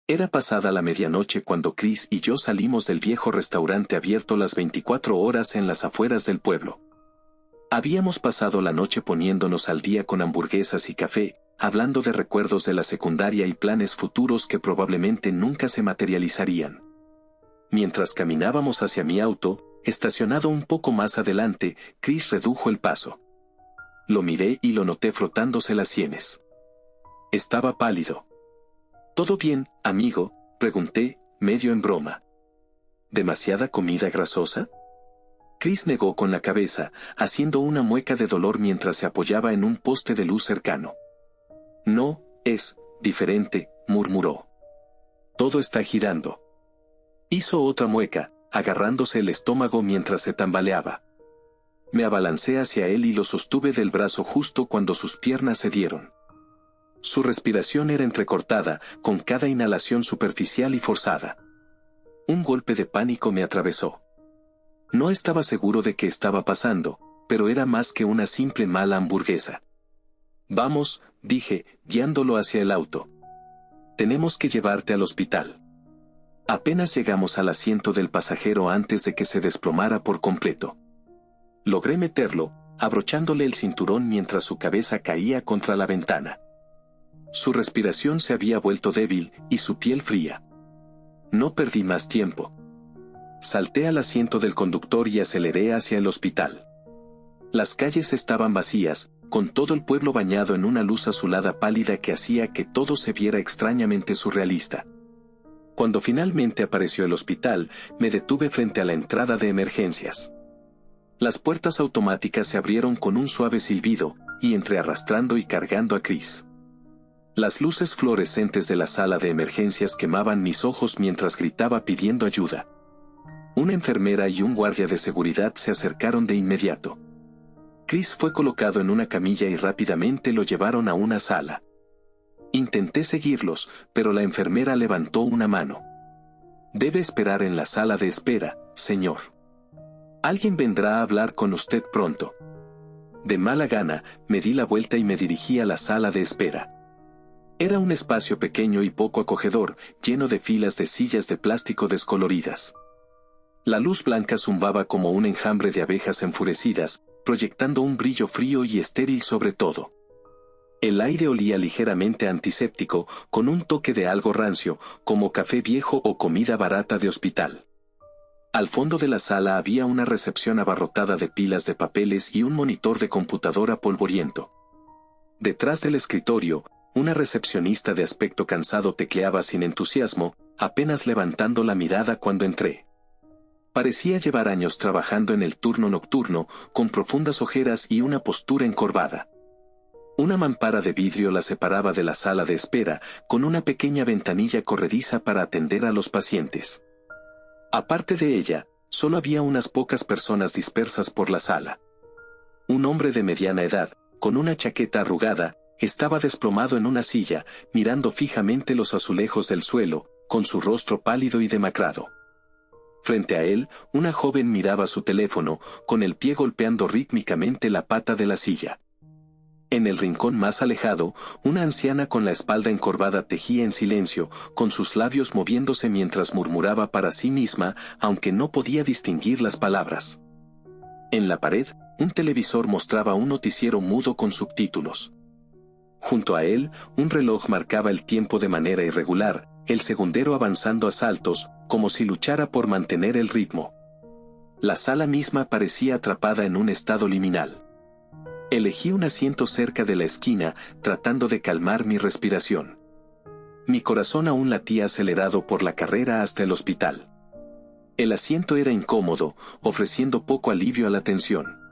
Era pasada la medianoche cuando Chris y yo salimos del viejo restaurante abierto las 24 horas en las afueras del pueblo. Habíamos pasado la noche poniéndonos al día con hamburguesas y café, hablando de recuerdos de la secundaria y planes futuros que probablemente nunca se materializarían. Mientras caminábamos hacia mi auto, estacionado un poco más adelante, Chris redujo el paso. Lo miré y lo noté frotándose las sienes. Estaba pálido. ¿Todo bien, amigo?, pregunté, medio en broma. ¿Demasiada comida grasosa? Chris negó con la cabeza, haciendo una mueca de dolor mientras se apoyaba en un poste de luz cercano. No, es diferente, murmuró. Todo está girando. Hizo otra mueca, agarrándose el estómago mientras se tambaleaba. Me abalancé hacia él y lo sostuve del brazo justo cuando sus piernas cedieron. Su respiración era entrecortada, con cada inhalación superficial y forzada. Un golpe de pánico me atravesó. No estaba seguro de qué estaba pasando, pero era más que una simple mala hamburguesa. Vamos, dije, guiándolo hacia el auto. Tenemos que llevarte al hospital. Apenas llegamos al asiento del pasajero antes de que se desplomara por completo. Logré meterlo, abrochándole el cinturón mientras su cabeza caía contra la ventana. Su respiración se había vuelto débil y su piel fría. No perdí más tiempo. Salté al asiento del conductor y aceleré hacia el hospital. Las calles estaban vacías, con todo el pueblo bañado en una luz azulada pálida que hacía que todo se viera extrañamente surrealista. Cuando finalmente apareció el hospital, me detuve frente a la entrada de emergencias. Las puertas automáticas se abrieron con un suave silbido, y entré arrastrando y cargando a Chris. Las luces fluorescentes de la sala de emergencias quemaban mis ojos mientras gritaba pidiendo ayuda. Una enfermera y un guardia de seguridad se acercaron de inmediato. Chris fue colocado en una camilla y rápidamente lo llevaron a una sala. Intenté seguirlos, pero la enfermera levantó una mano. Debe esperar en la sala de espera, señor. Alguien vendrá a hablar con usted pronto. De mala gana, me di la vuelta y me dirigí a la sala de espera. Era un espacio pequeño y poco acogedor, lleno de filas de sillas de plástico descoloridas. La luz blanca zumbaba como un enjambre de abejas enfurecidas, proyectando un brillo frío y estéril sobre todo. El aire olía ligeramente antiséptico, con un toque de algo rancio, como café viejo o comida barata de hospital. Al fondo de la sala había una recepción abarrotada de pilas de papeles y un monitor de computadora polvoriento. Detrás del escritorio, una recepcionista de aspecto cansado tecleaba sin entusiasmo, apenas levantando la mirada cuando entré. Parecía llevar años trabajando en el turno nocturno, con profundas ojeras y una postura encorvada. Una mampara de vidrio la separaba de la sala de espera, con una pequeña ventanilla corrediza para atender a los pacientes. Aparte de ella, solo había unas pocas personas dispersas por la sala. Un hombre de mediana edad, con una chaqueta arrugada, estaba desplomado en una silla, mirando fijamente los azulejos del suelo, con su rostro pálido y demacrado. Frente a él, una joven miraba su teléfono, con el pie golpeando rítmicamente la pata de la silla. En el rincón más alejado, una anciana con la espalda encorvada tejía en silencio, con sus labios moviéndose mientras murmuraba para sí misma, aunque no podía distinguir las palabras. En la pared, un televisor mostraba un noticiero mudo con subtítulos. Junto a él, un reloj marcaba el tiempo de manera irregular, el segundero avanzando a saltos, como si luchara por mantener el ritmo. La sala misma parecía atrapada en un estado liminal. Elegí un asiento cerca de la esquina, tratando de calmar mi respiración. Mi corazón aún latía acelerado por la carrera hasta el hospital. El asiento era incómodo, ofreciendo poco alivio a la tensión.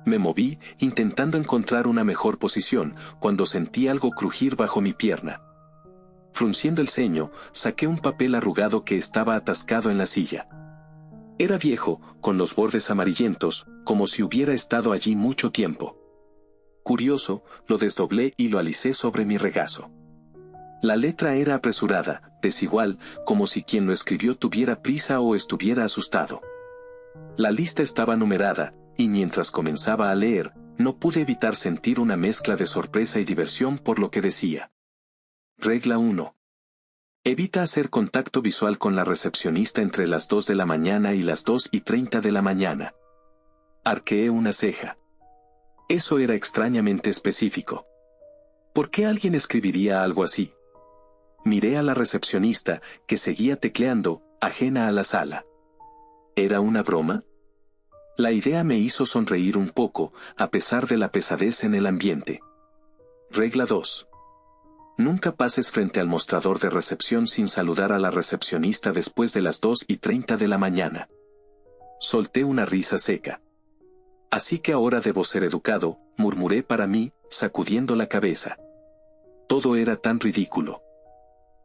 Me moví, intentando encontrar una mejor posición, cuando sentí algo crujir bajo mi pierna. Frunciendo el ceño, saqué un papel arrugado que estaba atascado en la silla. Era viejo, con los bordes amarillentos, como si hubiera estado allí mucho tiempo. Curioso, lo desdoblé y lo alicé sobre mi regazo. La letra era apresurada, desigual, como si quien lo escribió tuviera prisa o estuviera asustado. La lista estaba numerada, y mientras comenzaba a leer, no pude evitar sentir una mezcla de sorpresa y diversión por lo que decía. Regla 1. Evita hacer contacto visual con la recepcionista entre las 2 de la mañana y las 2:30 de la mañana. Arqueé una ceja. Eso era extrañamente específico. ¿Por qué alguien escribiría algo así? Miré a la recepcionista, que seguía tecleando, ajena a la sala. ¿Era una broma? La idea me hizo sonreír un poco, a pesar de la pesadez en el ambiente. Regla 2. Nunca pases frente al mostrador de recepción sin saludar a la recepcionista después de las 2:30 de la mañana. Solté una risa seca. Así que ahora debo ser educado, murmuré para mí, sacudiendo la cabeza. Todo era tan ridículo.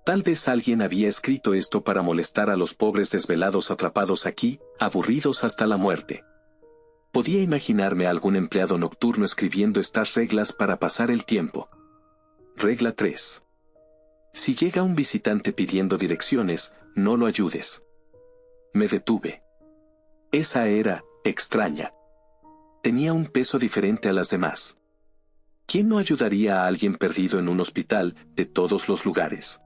Tal vez alguien había escrito esto para molestar a los pobres desvelados atrapados aquí, aburridos hasta la muerte. Podía imaginarme a algún empleado nocturno escribiendo estas reglas para pasar el tiempo. Regla 3. Si llega un visitante pidiendo direcciones, no lo ayudes. Me detuve. Esa era, extraña. Tenía un peso diferente a las demás. ¿Quién no ayudaría a alguien perdido en un hospital, de todos los lugares?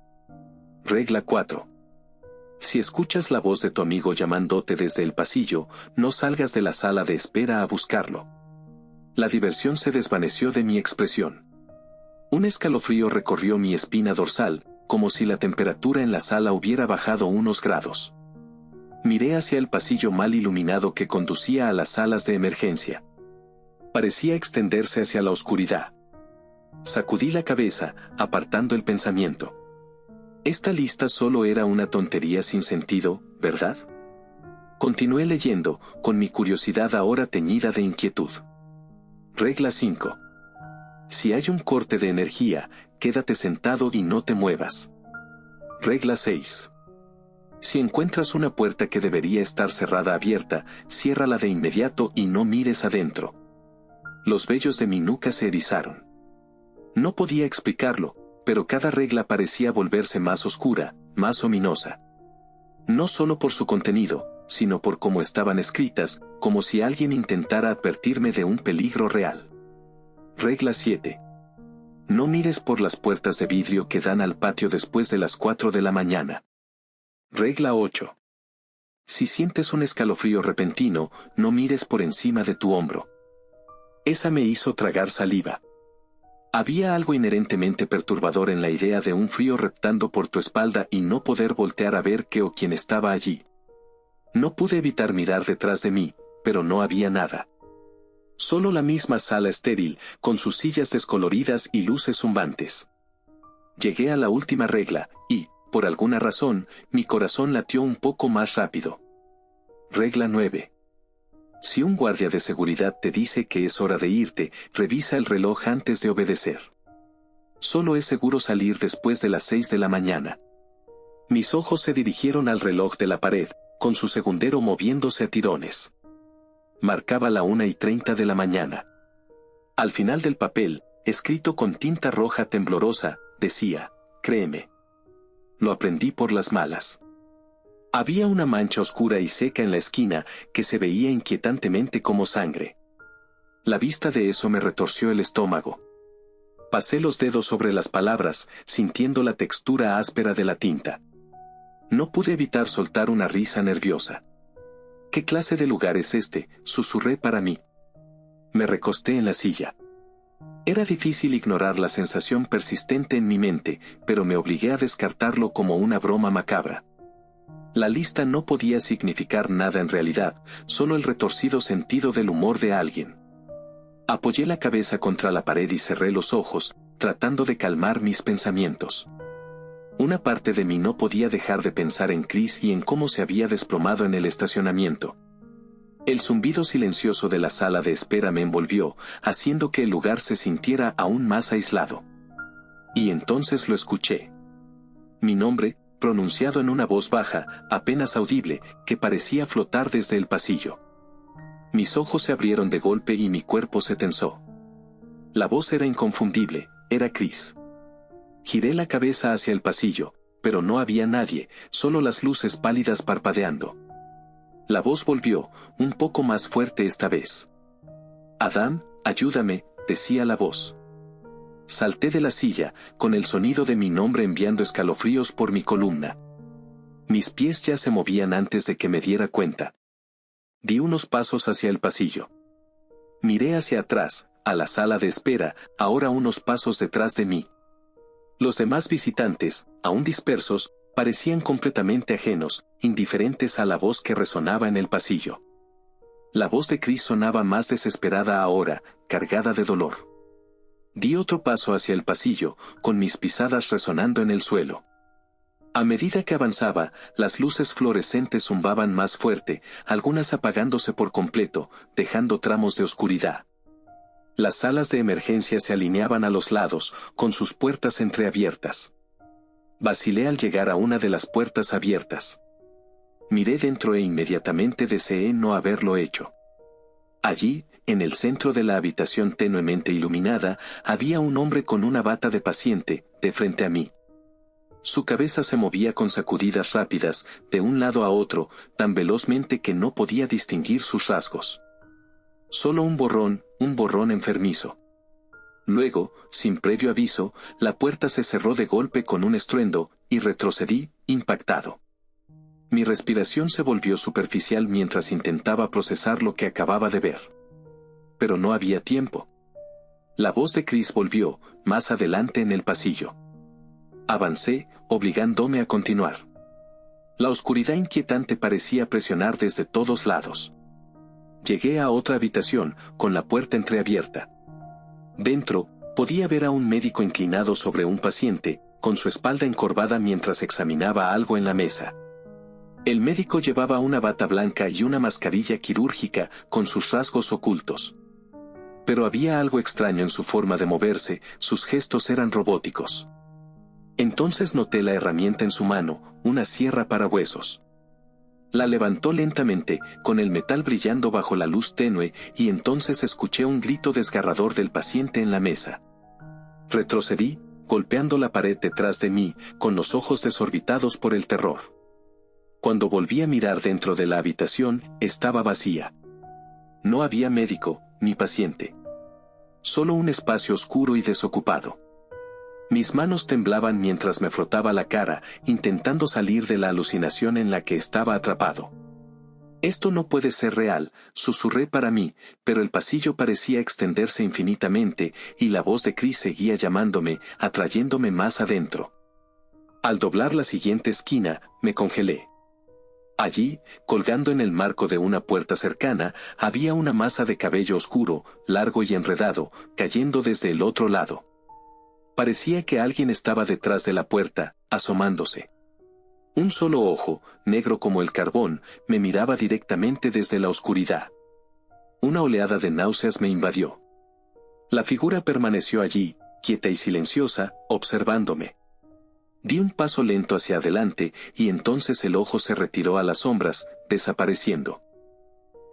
Regla 4. Si escuchas la voz de tu amigo llamándote desde el pasillo, no salgas de la sala de espera a buscarlo. La diversión se desvaneció de mi expresión. Un escalofrío recorrió mi espina dorsal, como si la temperatura en la sala hubiera bajado unos grados. Miré hacia el pasillo mal iluminado que conducía a las salas de emergencia. Parecía extenderse hacia la oscuridad. Sacudí la cabeza, apartando el pensamiento. Esta lista solo era una tontería sin sentido, ¿verdad? Continué leyendo, con mi curiosidad ahora teñida de inquietud. Regla 5. Si hay un corte de energía, quédate sentado y no te muevas. Regla 6. Si encuentras una puerta que debería estar cerrada abierta, ciérrala de inmediato y no mires adentro. Los vellos de mi nuca se erizaron. No podía explicarlo, pero cada regla parecía volverse más oscura, más ominosa. No solo por su contenido, sino por cómo estaban escritas, como si alguien intentara advertirme de un peligro real. Regla 7. No mires por las puertas de vidrio que dan al patio después de las 4 de la mañana. Regla 8. Si sientes un escalofrío repentino, no mires por encima de tu hombro. Esa me hizo tragar saliva. Había algo inherentemente perturbador en la idea de un frío reptando por tu espalda y no poder voltear a ver qué o quién estaba allí. No pude evitar mirar detrás de mí, pero no había nada. Solo la misma sala estéril, con sus sillas descoloridas y luces zumbantes. Llegué a la última regla, y, por alguna razón, mi corazón latió un poco más rápido. Regla 9. Si un guardia de seguridad te dice que es hora de irte, revisa el reloj antes de obedecer. Solo es seguro salir después de las 6 de la mañana. Mis ojos se dirigieron al reloj de la pared, con su segundero moviéndose a tirones. Marcaba la 1:30 de la mañana. Al final del papel, escrito con tinta roja temblorosa, decía, créeme. Lo aprendí por las malas. Había una mancha oscura y seca en la esquina, que se veía inquietantemente como sangre. La vista de eso me retorció el estómago. Pasé los dedos sobre las palabras, sintiendo la textura áspera de la tinta. No pude evitar soltar una risa nerviosa. ¿Qué clase de lugar es este?, susurré para mí. Me recosté en la silla. Era difícil ignorar la sensación persistente en mi mente, pero me obligué a descartarlo como una broma macabra. La lista no podía significar nada en realidad, solo el retorcido sentido del humor de alguien. Apoyé la cabeza contra la pared y cerré los ojos, tratando de calmar mis pensamientos. Una parte de mí no podía dejar de pensar en Chris y en cómo se había desplomado en el estacionamiento. El zumbido silencioso de la sala de espera me envolvió, haciendo que el lugar se sintiera aún más aislado. Y entonces lo escuché. Mi nombre, pronunciado en una voz baja, apenas audible, que parecía flotar desde el pasillo. Mis ojos se abrieron de golpe y mi cuerpo se tensó. La voz era inconfundible, era Chris. Giré la cabeza hacia el pasillo, pero no había nadie, solo las luces pálidas parpadeando. La voz volvió, un poco más fuerte esta vez. Adam, ayúdame, decía la voz. Salté de la silla, con el sonido de mi nombre enviando escalofríos por mi columna. Mis pies ya se movían antes de que me diera cuenta. Di unos pasos hacia el pasillo. Miré hacia atrás, a la sala de espera, ahora unos pasos detrás de mí. Los demás visitantes, aún dispersos, parecían completamente ajenos, indiferentes a la voz que resonaba en el pasillo. La voz de Chris sonaba más desesperada ahora, cargada de dolor. Di otro paso hacia el pasillo, con mis pisadas resonando en el suelo. A medida que avanzaba, las luces fluorescentes zumbaban más fuerte, algunas apagándose por completo, dejando tramos de oscuridad. Las salas de emergencia se alineaban a los lados, con sus puertas entreabiertas. Vacilé al llegar a una de las puertas abiertas. Miré dentro e inmediatamente deseé no haberlo hecho. Allí, en el centro de la habitación tenuemente iluminada, había un hombre con una bata de paciente, de frente a mí. Su cabeza se movía con sacudidas rápidas, de un lado a otro, tan velozmente que no podía distinguir sus rasgos. Solo un borrón enfermizo. Luego, sin previo aviso, la puerta se cerró de golpe con un estruendo, y retrocedí, impactado. Mi respiración se volvió superficial mientras intentaba procesar lo que acababa de ver. Pero no había tiempo. La voz de Chris volvió, más adelante en el pasillo. Avancé, obligándome a continuar. La oscuridad inquietante parecía presionar desde todos lados. Llegué a otra habitación, con la puerta entreabierta. Dentro, podía ver a un médico inclinado sobre un paciente, con su espalda encorvada mientras examinaba algo en la mesa. El médico llevaba una bata blanca y una mascarilla quirúrgica, con sus rasgos ocultos. Pero había algo extraño en su forma de moverse, sus gestos eran robóticos. Entonces noté la herramienta en su mano, una sierra para huesos. La levantó lentamente, con el metal brillando bajo la luz tenue, y entonces escuché un grito desgarrador del paciente en la mesa. Retrocedí, golpeando la pared detrás de mí, con los ojos desorbitados por el terror. Cuando volví a mirar dentro de la habitación, estaba vacía. No había médico, ni paciente. Solo un espacio oscuro y desocupado. Mis manos temblaban mientras me frotaba la cara, intentando salir de la alucinación en la que estaba atrapado. Esto no puede ser real, susurré para mí, pero el pasillo parecía extenderse infinitamente, y la voz de Chris seguía llamándome, atrayéndome más adentro. Al doblar la siguiente esquina, me congelé. Allí, colgando en el marco de una puerta cercana, había una masa de cabello oscuro, largo y enredado, cayendo desde el otro lado. Parecía que alguien estaba detrás de la puerta, asomándose. Un solo ojo, negro como el carbón, me miraba directamente desde la oscuridad. Una oleada de náuseas me invadió. La figura permaneció allí, quieta y silenciosa, observándome. Di un paso lento hacia adelante, y entonces el ojo se retiró a las sombras, desapareciendo.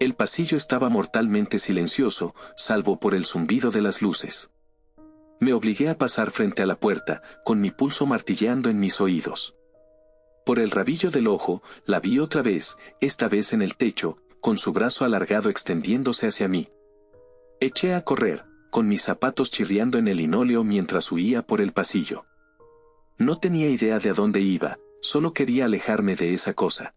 El pasillo estaba mortalmente silencioso, salvo por el zumbido de las luces. Me obligué a pasar frente a la puerta, con mi pulso martilleando en mis oídos. Por el rabillo del ojo, la vi otra vez, esta vez en el techo, con su brazo alargado extendiéndose hacia mí. Eché a correr, con mis zapatos chirriando en el linóleo mientras huía por el pasillo. No tenía idea de a dónde iba, solo quería alejarme de esa cosa.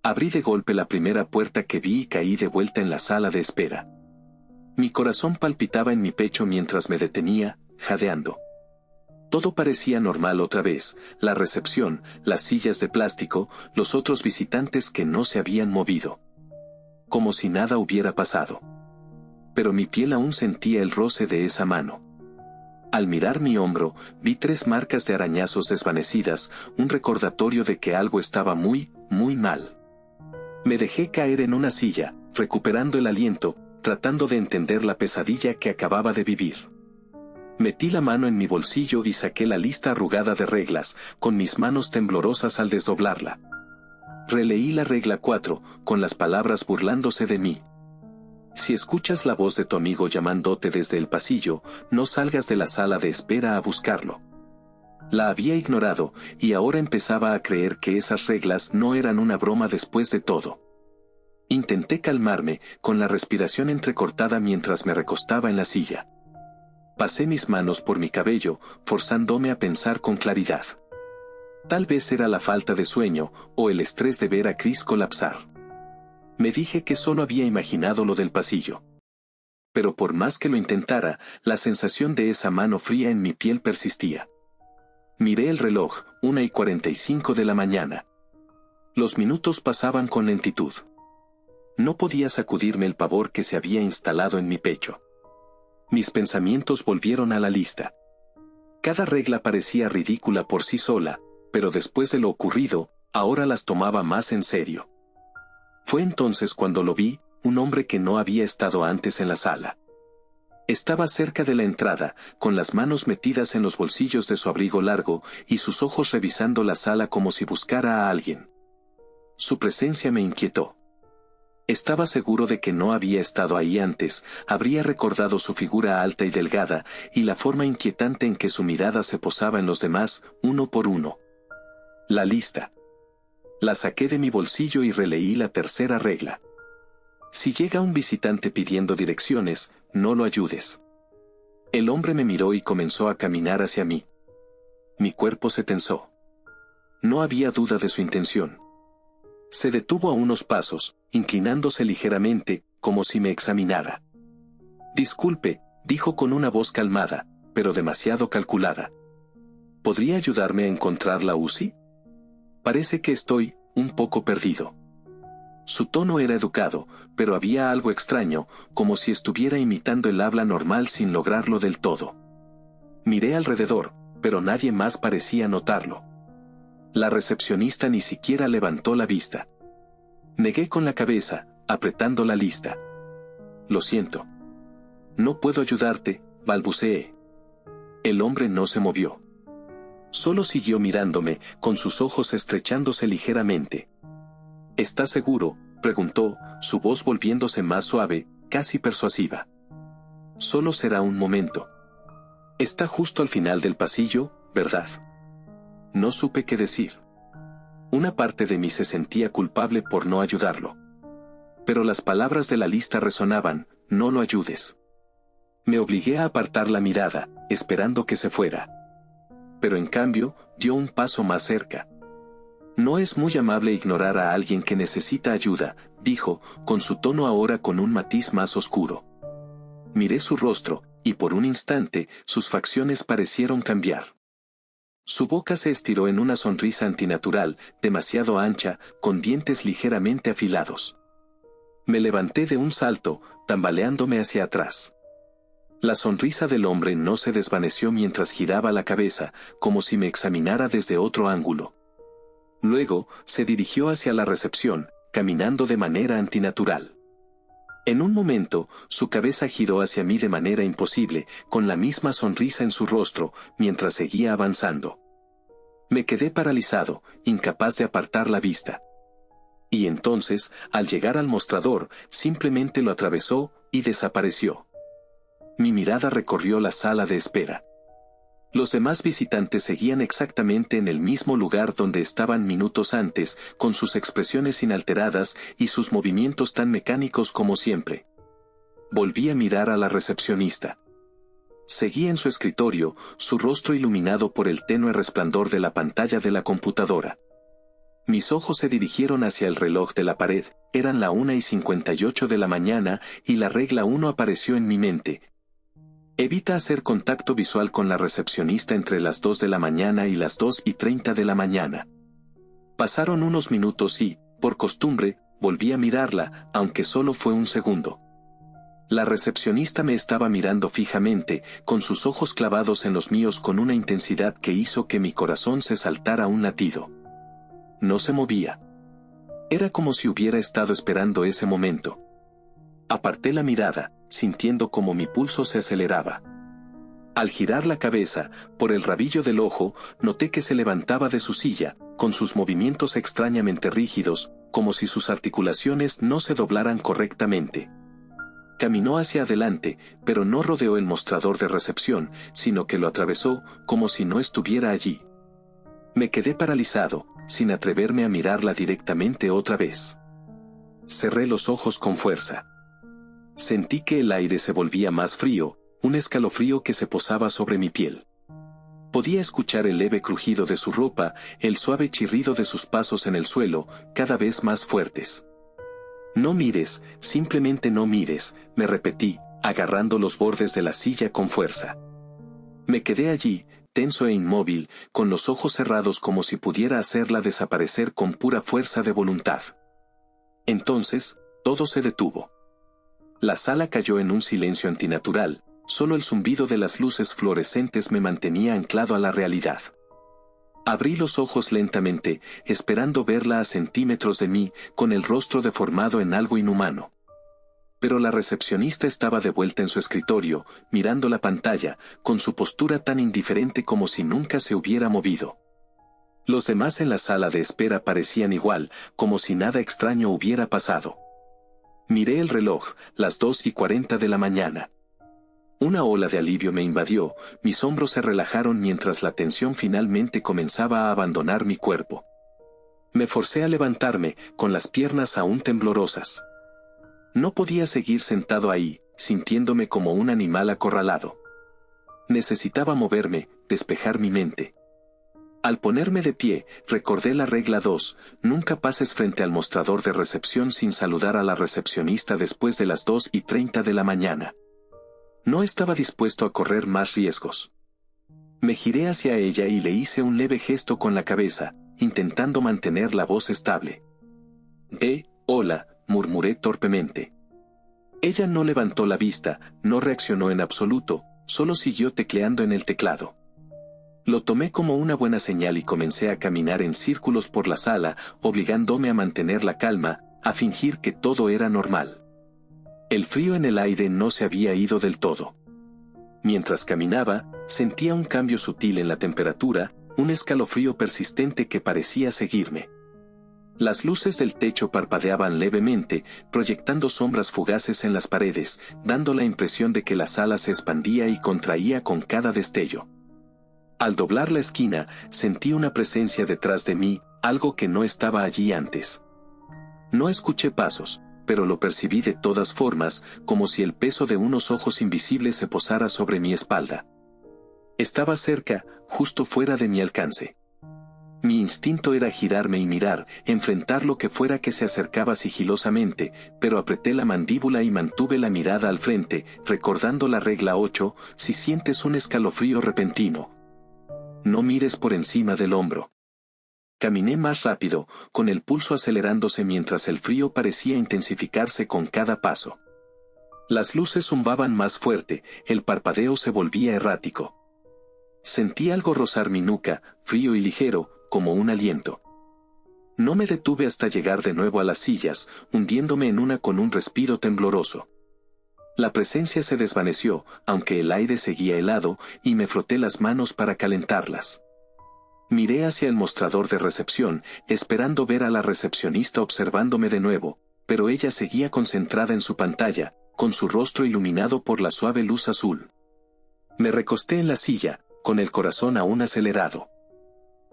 Abrí de golpe la primera puerta que vi y caí de vuelta en la sala de espera. Mi corazón palpitaba en mi pecho mientras me detenía, jadeando. Todo parecía normal otra vez, la recepción, las sillas de plástico, los otros visitantes que no se habían movido. Como si nada hubiera pasado. Pero mi piel aún sentía el roce de esa mano. Al mirar mi hombro, vi 3 marcas de arañazos desvanecidas, un recordatorio de que algo estaba muy, muy mal. Me dejé caer en una silla, recuperando el aliento, tratando de entender la pesadilla que acababa de vivir. Metí la mano en mi bolsillo y saqué la lista arrugada de reglas, con mis manos temblorosas al desdoblarla. Releí la regla 4, con las palabras burlándose de mí. Si escuchas la voz de tu amigo llamándote desde el pasillo, no salgas de la sala de espera a buscarlo. La había ignorado, y ahora empezaba a creer que esas reglas no eran una broma después de todo. Intenté calmarme, con la respiración entrecortada mientras me recostaba en la silla. Pasé mis manos por mi cabello, forzándome a pensar con claridad. Tal vez era la falta de sueño, o el estrés de ver a Chris colapsar. Me dije que solo había imaginado lo del pasillo. Pero por más que lo intentara, la sensación de esa mano fría en mi piel persistía. Miré el reloj, 1:45 de la mañana. Los minutos pasaban con lentitud. No podía sacudirme el pavor que se había instalado en mi pecho. Mis pensamientos volvieron a la lista. Cada regla parecía ridícula por sí sola, pero después de lo ocurrido, ahora las tomaba más en serio. Fue entonces cuando lo vi, un hombre que no había estado antes en la sala. Estaba cerca de la entrada, con las manos metidas en los bolsillos de su abrigo largo, y sus ojos revisando la sala como si buscara a alguien. Su presencia me inquietó. Estaba seguro de que no había estado ahí antes, habría recordado su figura alta y delgada, y la forma inquietante en que su mirada se posaba en los demás, uno por uno. La lista. La saqué de mi bolsillo y releí la tercera regla. Si llega un visitante pidiendo direcciones, no lo ayudes. El hombre me miró y comenzó a caminar hacia mí. Mi cuerpo se tensó. No había duda de su intención. Se detuvo a unos pasos, inclinándose ligeramente, como si me examinara. Disculpe, dijo con una voz calmada, pero demasiado calculada. ¿Podría ayudarme a encontrar la UCI? Parece que estoy un poco perdido. Su tono era educado, pero había algo extraño, como si estuviera imitando el habla normal sin lograrlo del todo. Miré alrededor, pero nadie más parecía notarlo. La recepcionista ni siquiera levantó la vista. Negué con la cabeza, apretando la lista. Lo siento. No puedo ayudarte, balbuceé. El hombre no se movió. Solo siguió mirándome, con sus ojos estrechándose ligeramente. ¿Estás seguro?, preguntó, su voz volviéndose más suave, casi persuasiva. Solo será un momento. Está justo al final del pasillo, ¿verdad? No supe qué decir. Una parte de mí se sentía culpable por no ayudarlo. Pero las palabras de la lista resonaban, no lo ayudes. Me obligué a apartar la mirada, esperando que se fuera. Pero en cambio, dio un paso más cerca. No es muy amable ignorar a alguien que necesita ayuda, dijo, con su tono ahora con un matiz más oscuro. Miré su rostro, y por un instante, sus facciones parecieron cambiar. Su boca se estiró en una sonrisa antinatural, demasiado ancha, con dientes ligeramente afilados. Me levanté de un salto, tambaleándome hacia atrás. La sonrisa del hombre no se desvaneció mientras giraba la cabeza, como si me examinara desde otro ángulo. Luego, se dirigió hacia la recepción, caminando de manera antinatural. En un momento, su cabeza giró hacia mí de manera imposible, con la misma sonrisa en su rostro, mientras seguía avanzando. Me quedé paralizado, incapaz de apartar la vista. Y entonces, al llegar al mostrador, simplemente lo atravesó, y desapareció. Mi mirada recorrió la sala de espera. Los demás visitantes seguían exactamente en el mismo lugar donde estaban minutos antes, con sus expresiones inalteradas y sus movimientos tan mecánicos como siempre. Volví a mirar a la recepcionista. Seguía en su escritorio, su rostro iluminado por el tenue resplandor de la pantalla de la computadora. Mis ojos se dirigieron hacia el reloj de la pared, eran la 1:58 de la mañana, y la regla 1 apareció en mi mente. Evita hacer contacto visual con la recepcionista entre las 2 de la mañana y las 2:30 de la mañana. Pasaron unos minutos y, por costumbre, volví a mirarla, aunque solo fue un segundo. La recepcionista me estaba mirando fijamente, con sus ojos clavados en los míos con una intensidad que hizo que mi corazón se saltara un latido. No se movía. Era como si hubiera estado esperando ese momento. Aparté la mirada, sintiendo como mi pulso se aceleraba. Al girar la cabeza, por el rabillo del ojo, noté que se levantaba de su silla, con sus movimientos extrañamente rígidos, como si sus articulaciones no se doblaran correctamente. Caminó hacia adelante, pero no rodeó el mostrador de recepción, sino que lo atravesó, como si no estuviera allí. Me quedé paralizado, sin atreverme a mirarla directamente otra vez. Cerré los ojos con fuerza. Sentí que el aire se volvía más frío, un escalofrío que se posaba sobre mi piel. Podía escuchar el leve crujido de su ropa, el suave chirrido de sus pasos en el suelo, cada vez más fuertes. No mires, simplemente no mires, me repetí, agarrando los bordes de la silla con fuerza. Me quedé allí, tenso e inmóvil, con los ojos cerrados como si pudiera hacerla desaparecer con pura fuerza de voluntad. Entonces, todo se detuvo. La sala cayó en un silencio antinatural, solo el zumbido de las luces fluorescentes me mantenía anclado a la realidad. Abrí los ojos lentamente, esperando verla a centímetros de mí, con el rostro deformado en algo inhumano. Pero la recepcionista estaba de vuelta en su escritorio, mirando la pantalla, con su postura tan indiferente como si nunca se hubiera movido. Los demás en la sala de espera parecían igual, como si nada extraño hubiera pasado. Miré el reloj, las 2:40 de la mañana. Una ola de alivio me invadió, mis hombros se relajaron mientras la tensión finalmente comenzaba a abandonar mi cuerpo. Me forcé a levantarme, con las piernas aún temblorosas. No podía seguir sentado ahí, sintiéndome como un animal acorralado. Necesitaba moverme, despejar mi mente. Al ponerme de pie, recordé la regla 2, nunca pases frente al mostrador de recepción sin saludar a la recepcionista después de las 2:30 de la mañana. No estaba dispuesto a correr más riesgos. Me giré hacia ella y le hice un leve gesto con la cabeza, intentando mantener la voz estable. Hola, murmuré torpemente. Ella no levantó la vista, no reaccionó en absoluto, solo siguió tecleando en el teclado. Lo tomé como una buena señal y comencé a caminar en círculos por la sala, obligándome a mantener la calma, a fingir que todo era normal. El frío en el aire no se había ido del todo. Mientras caminaba, sentía un cambio sutil en la temperatura, un escalofrío persistente que parecía seguirme. Las luces del techo parpadeaban levemente, proyectando sombras fugaces en las paredes, dando la impresión de que la sala se expandía y contraía con cada destello. Al doblar la esquina, sentí una presencia detrás de mí, algo que no estaba allí antes. No escuché pasos, pero lo percibí de todas formas, como si el peso de unos ojos invisibles se posara sobre mi espalda. Estaba cerca, justo fuera de mi alcance. Mi instinto era girarme y mirar, enfrentar lo que fuera que se acercaba sigilosamente, pero apreté la mandíbula y mantuve la mirada al frente, recordando la regla 8, si sientes un escalofrío repentino. No mires por encima del hombro. Caminé más rápido, con el pulso acelerándose mientras el frío parecía intensificarse con cada paso. Las luces zumbaban más fuerte, el parpadeo se volvía errático. Sentí algo rozar mi nuca, frío y ligero, como un aliento. No me detuve hasta llegar de nuevo a las sillas, hundiéndome en una con un respiro tembloroso. La presencia se desvaneció, aunque el aire seguía helado, y me froté las manos para calentarlas. Miré hacia el mostrador de recepción, esperando ver a la recepcionista observándome de nuevo, pero ella seguía concentrada en su pantalla, con su rostro iluminado por la suave luz azul. Me recosté en la silla, con el corazón aún acelerado.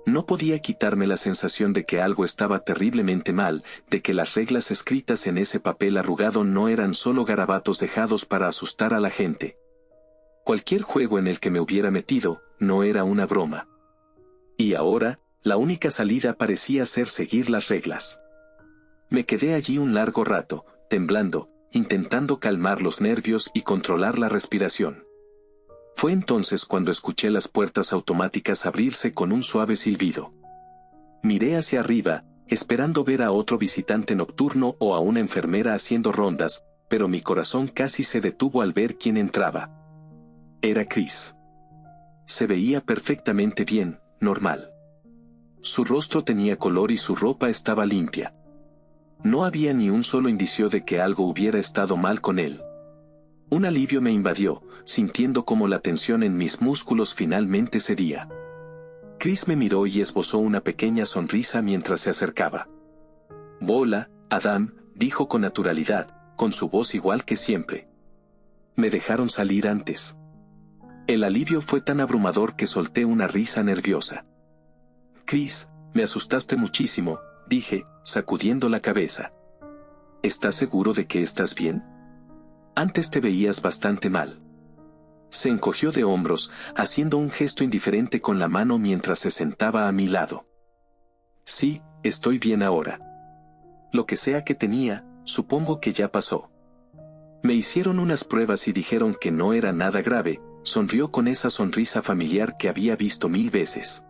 No podía quitarme la sensación de que algo estaba terriblemente mal, de que las reglas escritas en ese papel arrugado no eran solo garabatos dejados para asustar a la gente. Cualquier juego en el que me hubiera metido, no era una broma. Y ahora, la única salida parecía ser seguir las reglas. Me quedé allí un largo rato, temblando, intentando calmar los nervios y controlar la respiración. Fue entonces cuando escuché las puertas automáticas abrirse con un suave silbido. Miré hacia arriba, esperando ver a otro visitante nocturno o a una enfermera haciendo rondas, pero mi corazón casi se detuvo al ver quién entraba. Era Chris. Se veía perfectamente bien, normal. Su rostro tenía color y su ropa estaba limpia. No había ni un solo indicio de que algo hubiera estado mal con él. Un alivio me invadió, sintiendo como la tensión en mis músculos finalmente cedía. Chris me miró y esbozó una pequeña sonrisa mientras se acercaba. «Hola, Adam», dijo con naturalidad, con su voz igual que siempre. Me dejaron salir antes. El alivio fue tan abrumador que solté una risa nerviosa. «Chris, me asustaste muchísimo», dije, sacudiendo la cabeza. «¿Estás seguro de que estás bien? Antes te veías bastante mal». Se encogió de hombros, haciendo un gesto indiferente con la mano mientras se sentaba a mi lado. Sí, estoy bien ahora. Lo que sea que tenía, supongo que ya pasó. Me hicieron unas pruebas y dijeron que no era nada grave, sonrió con esa sonrisa familiar que había visto 1000 veces.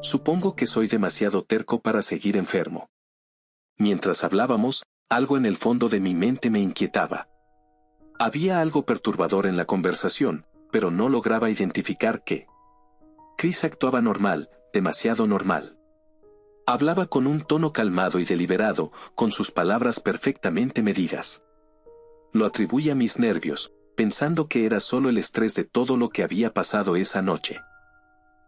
Supongo que soy demasiado terco para seguir enfermo. Mientras hablábamos, algo en el fondo de mi mente me inquietaba. Había algo perturbador en la conversación, pero no lograba identificar qué. Chris actuaba normal, demasiado normal. Hablaba con un tono calmado y deliberado, con sus palabras perfectamente medidas. Lo atribuí a mis nervios, pensando que era solo el estrés de todo lo que había pasado esa noche.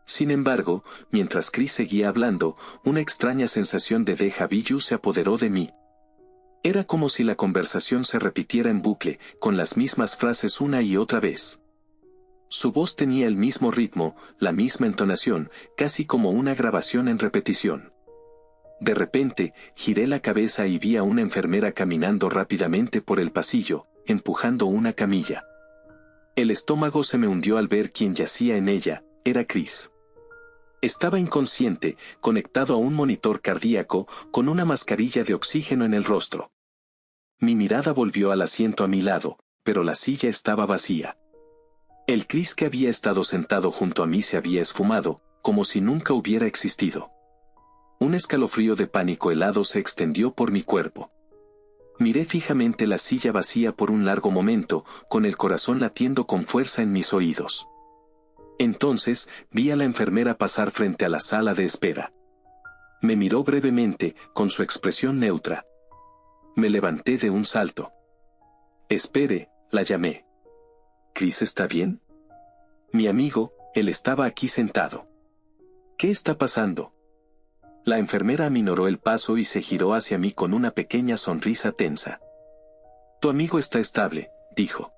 Sin embargo, mientras Chris seguía hablando, una extraña sensación de déjà vu se apoderó de mí. Era como si la conversación se repitiera en bucle, con las mismas frases una y otra vez. Su voz tenía el mismo ritmo, la misma entonación, casi como una grabación en repetición. De repente, giré la cabeza y vi a una enfermera caminando rápidamente por el pasillo, empujando una camilla. El estómago se me hundió al ver quién yacía en ella, era Chris. Estaba inconsciente, conectado a un monitor cardíaco, con una mascarilla de oxígeno en el rostro. Mi mirada volvió al asiento a mi lado, pero la silla estaba vacía. El Chris que había estado sentado junto a mí se había esfumado, como si nunca hubiera existido. Un escalofrío de pánico helado se extendió por mi cuerpo. Miré fijamente la silla vacía por un largo momento, con el corazón latiendo con fuerza en mis oídos. Entonces, vi a la enfermera pasar frente a la sala de espera. Me miró brevemente, con su expresión neutra. Me levanté de un salto. «Espere», la llamé. «¿Chris está bien?» Mi amigo, él estaba aquí sentado. «¿Qué está pasando?» La enfermera aminoró el paso y se giró hacia mí con una pequeña sonrisa tensa. «Tu amigo está estable», dijo.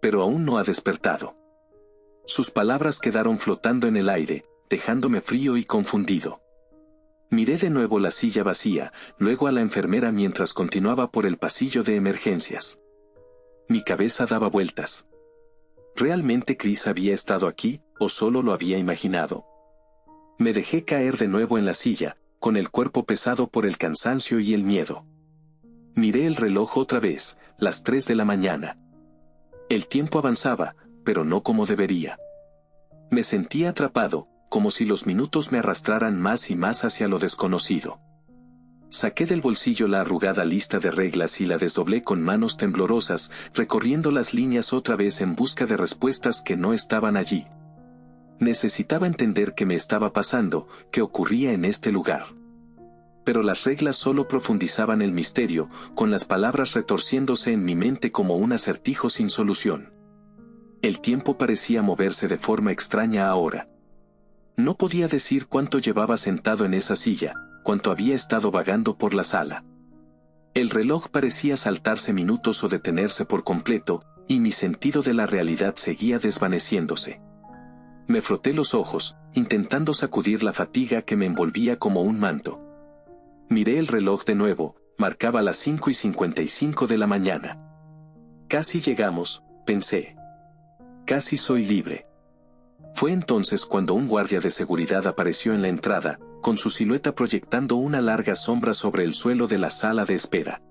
«Pero aún no ha despertado». Sus palabras quedaron flotando en el aire, dejándome frío y confundido. Miré de nuevo la silla vacía, luego a la enfermera mientras continuaba por el pasillo de emergencias. Mi cabeza daba vueltas. ¿Realmente Chris había estado aquí, o solo lo había imaginado? Me dejé caer de nuevo en la silla, con el cuerpo pesado por el cansancio y el miedo. Miré el reloj otra vez, las 3 de la mañana. El tiempo avanzaba, pero no como debería. Me sentía atrapado, como si los minutos me arrastraran más y más hacia lo desconocido. Saqué del bolsillo la arrugada lista de reglas y la desdoblé con manos temblorosas, recorriendo las líneas otra vez en busca de respuestas que no estaban allí. Necesitaba entender qué me estaba pasando, qué ocurría en este lugar. Pero las reglas solo profundizaban el misterio, con las palabras retorciéndose en mi mente como un acertijo sin solución. El tiempo parecía moverse de forma extraña ahora. No podía decir cuánto llevaba sentado en esa silla, cuánto había estado vagando por la sala. El reloj parecía saltarse minutos o detenerse por completo, y mi sentido de la realidad seguía desvaneciéndose. Me froté los ojos, intentando sacudir la fatiga que me envolvía como un manto. Miré el reloj de nuevo, marcaba las 5:55 de la mañana. Casi llegamos, pensé. Casi soy libre. Fue entonces cuando un guardia de seguridad apareció en la entrada, con su silueta proyectando una larga sombra sobre el suelo de la sala de espera.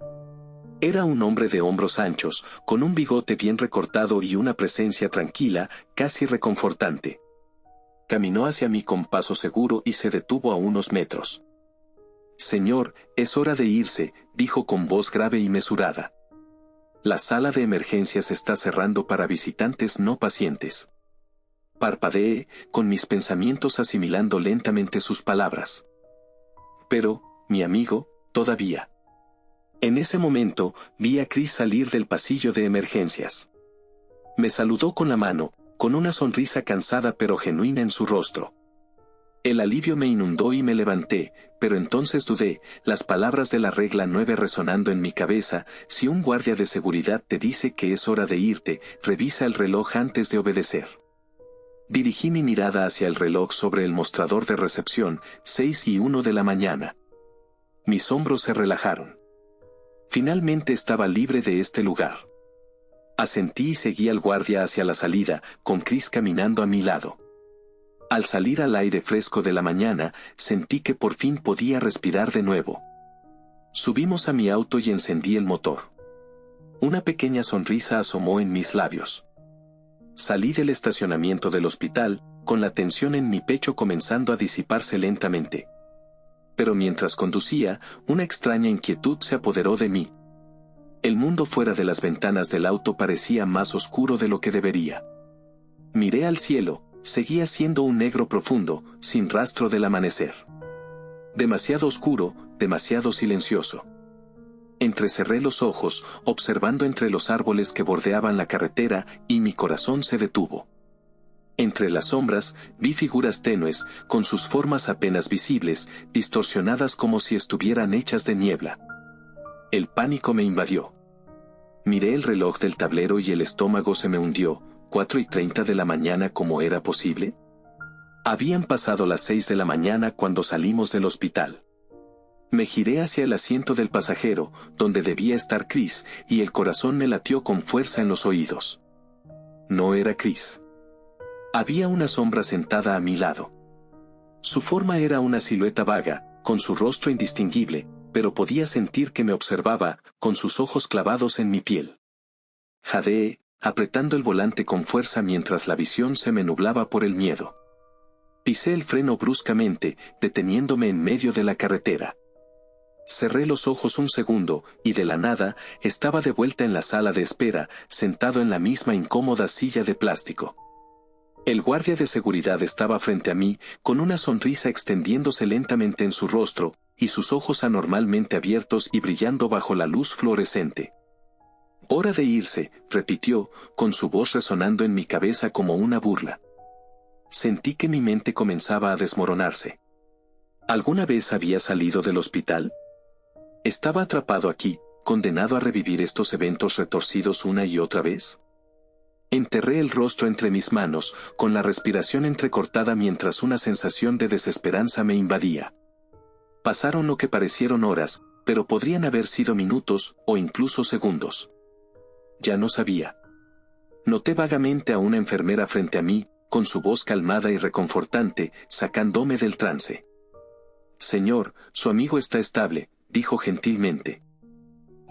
Era un hombre de hombros anchos, con un bigote bien recortado y una presencia tranquila, casi reconfortante. Caminó hacia mí con paso seguro y se detuvo a unos metros. «Señor, es hora de irse», dijo con voz grave y mesurada. «La sala de emergencias está cerrando para visitantes no pacientes». Parpadeé, con mis pensamientos asimilando lentamente sus palabras. «Pero, mi amigo, todavía». En ese momento, vi a Chris salir del pasillo de emergencias. Me saludó con la mano, con una sonrisa cansada pero genuina en su rostro. El alivio me inundó y me levanté, pero entonces dudé, las palabras de la regla 9 resonando en mi cabeza: si un guardia de seguridad te dice que es hora de irte, revisa el reloj antes de obedecer. Dirigí mi mirada hacia el reloj sobre el mostrador de recepción, 6:01 de la mañana. Mis hombros se relajaron. Finalmente estaba libre de este lugar. Asentí y seguí al guardia hacia la salida, con Chris caminando a mi lado. Al salir al aire fresco de la mañana, sentí que por fin podía respirar de nuevo. Subimos a mi auto y encendí el motor. Una pequeña sonrisa asomó en mis labios. Salí del estacionamiento del hospital, con la tensión en mi pecho comenzando a disiparse lentamente. Pero mientras conducía, una extraña inquietud se apoderó de mí. El mundo fuera de las ventanas del auto parecía más oscuro de lo que debería. Miré al cielo, seguía siendo un negro profundo, sin rastro del amanecer. Demasiado oscuro, demasiado silencioso. Entrecerré los ojos, observando entre los árboles que bordeaban la carretera, y mi corazón se detuvo. Entre las sombras, vi figuras tenues, con sus formas apenas visibles, distorsionadas como si estuvieran hechas de niebla. El pánico me invadió. Miré el reloj del tablero y el estómago se me hundió. 4:30 de la mañana, ¿cómo era posible? Habían pasado las 6 de la mañana cuando salimos del hospital. Me giré hacia el asiento del pasajero, donde debía estar Chris, y el corazón me latió con fuerza en los oídos. No era Chris. Había una sombra sentada a mi lado. Su forma era una silueta vaga, con su rostro indistinguible, pero podía sentir que me observaba, con sus ojos clavados en mi piel. Jadeé, apretando el volante con fuerza mientras la visión se me nublaba por el miedo. Pisé el freno bruscamente, deteniéndome en medio de la carretera. Cerré los ojos un segundo, y de la nada, estaba de vuelta en la sala de espera, sentado en la misma incómoda silla de plástico. El guardia de seguridad estaba frente a mí, con una sonrisa extendiéndose lentamente en su rostro, y sus ojos anormalmente abiertos y brillando bajo la luz fluorescente. «Hora de irse», repitió, con su voz resonando en mi cabeza como una burla. Sentí que mi mente comenzaba a desmoronarse. ¿Alguna vez había salido del hospital? ¿Estaba atrapado aquí, condenado a revivir estos eventos retorcidos una y otra vez? Enterré el rostro entre mis manos, con la respiración entrecortada mientras una sensación de desesperanza me invadía. Pasaron lo que parecieron horas, pero podrían haber sido minutos, o incluso segundos. Ya no sabía. Noté vagamente a una enfermera frente a mí, con su voz calmada y reconfortante, sacándome del trance. «Señor, su amigo está estable», dijo gentilmente.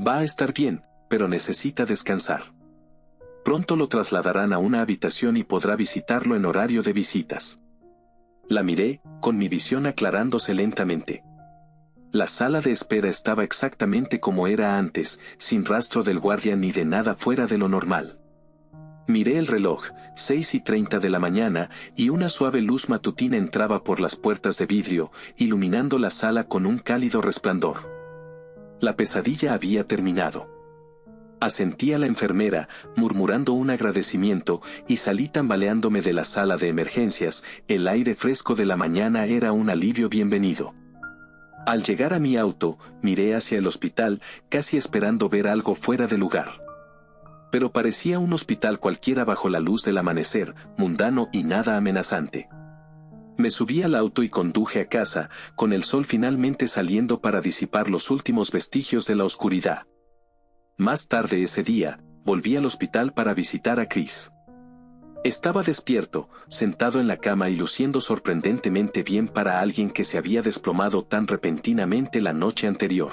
«Va a estar bien, pero necesita descansar. Pronto lo trasladarán a una habitación y podrá visitarlo en horario de visitas». La miré, con mi visión aclarándose lentamente. La sala de espera estaba exactamente como era antes, sin rastro del guardia ni de nada fuera de lo normal. Miré el reloj, 6:30 de la mañana, y una suave luz matutina entraba por las puertas de vidrio, iluminando la sala con un cálido resplandor. La pesadilla había terminado. Asentí a la enfermera, murmurando un agradecimiento, y salí tambaleándome de la sala de emergencias. El aire fresco de la mañana era un alivio bienvenido. Al llegar a mi auto, miré hacia el hospital, casi esperando ver algo fuera de lugar. Pero parecía un hospital cualquiera bajo la luz del amanecer, mundano y nada amenazante. Me subí al auto y conduje a casa, con el sol finalmente saliendo para disipar los últimos vestigios de la oscuridad. Más tarde ese día, volví al hospital para visitar a Chris. Estaba despierto, sentado en la cama y luciendo sorprendentemente bien para alguien que se había desplomado tan repentinamente la noche anterior.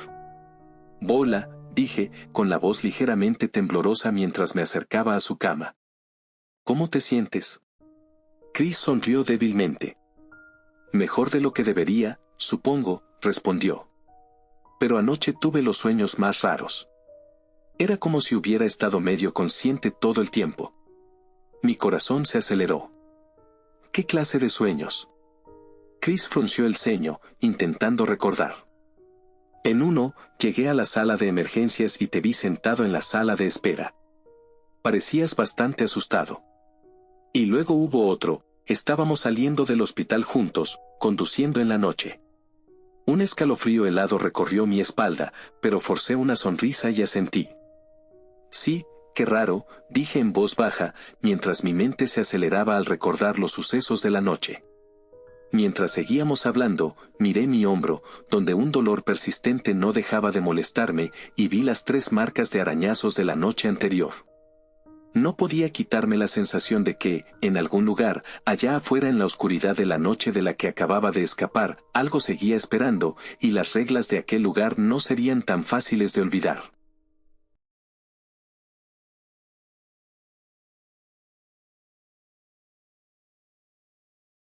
«Hola», dije, con la voz ligeramente temblorosa mientras me acercaba a su cama. «¿Cómo te sientes?» Chris sonrió débilmente. «Mejor de lo que debería, supongo», respondió. «Pero anoche tuve los sueños más raros. Era como si hubiera estado medio consciente todo el tiempo». Mi corazón se aceleró. ¿Qué clase de sueños? Chris frunció el ceño, intentando recordar. En uno, llegué a la sala de emergencias y te vi sentado en la sala de espera. Parecías bastante asustado. Y luego hubo otro, estábamos saliendo del hospital juntos, conduciendo en la noche. Un escalofrío helado recorrió mi espalda, pero forcé una sonrisa y asentí. «Sí, qué raro», dije en voz baja, mientras mi mente se aceleraba al recordar los sucesos de la noche. Mientras seguíamos hablando, miré mi hombro, donde un dolor persistente no dejaba de molestarme, y vi las 3 marcas de arañazos de la noche anterior. No podía quitarme la sensación de que, en algún lugar, allá afuera en la oscuridad de la noche de la que acababa de escapar, algo seguía esperando, y las reglas de aquel lugar no serían tan fáciles de olvidar.